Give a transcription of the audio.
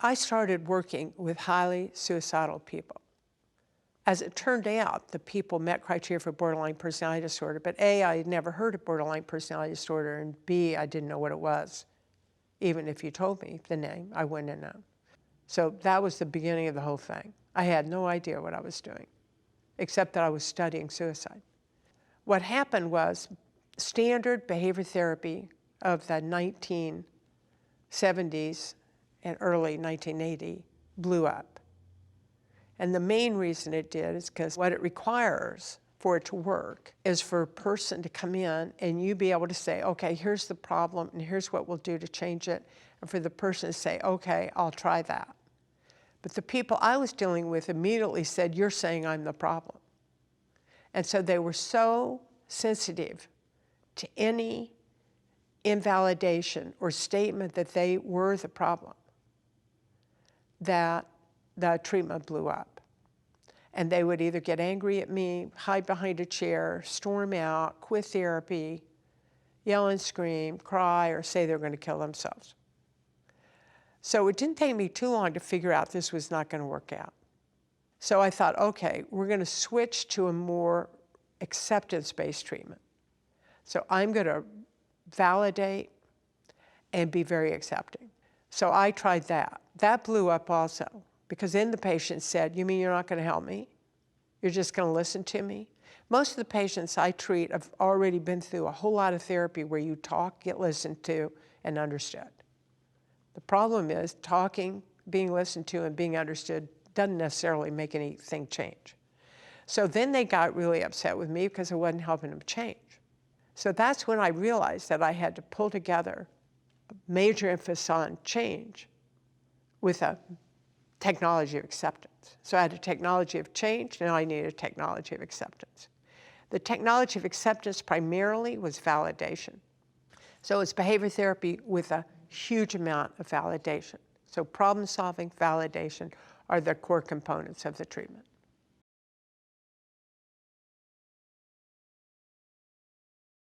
I started working with highly suicidal people. As it turned out, the people met criteria for borderline personality disorder, but A, I had never heard of borderline personality disorder, and B, I didn't know what it was. Even if you told me the name, I wouldn't have known. So that was the beginning of the whole thing. I had no idea what I was doing, except that I was studying suicide. What happened was standard behavior therapy of the 1970s and early 1980 blew up. And the main reason it did is because what it requires for it to work is for a person to come in and you be able to say, okay, here's the problem and here's what we'll do to change it. And for the person to say, okay, I'll try that. But the people I was dealing with immediately said, you're saying I'm the problem. And so they were so sensitive to any invalidation or statement that they were the problem that the treatment blew up. And they would either get angry at me, hide behind a chair, storm out, quit therapy, yell and scream, cry, or say they're going to kill themselves. So it didn't take me too long to figure out this was not going to work out. So I thought, okay, we're going to switch to a more acceptance-based treatment. So I'm going to validate and be very accepting. So I tried that. That blew up also, because then the patient said, you mean you're not going to help me? You're just going to listen to me? Most of the patients I treat have already been through a whole lot of therapy where you talk, get listened to, and understood. The problem is talking, being listened to, and being understood doesn't necessarily make anything change. So then they got really upset with me because I wasn't helping them change. So that's when I realized that I had to pull together a major emphasis on change with a technology of acceptance. So I had a technology of change, now I needed a technology of acceptance. The technology of acceptance primarily was validation. So it's behavior therapy with a huge amount of validation. So problem solving, validation are the core components of the treatment.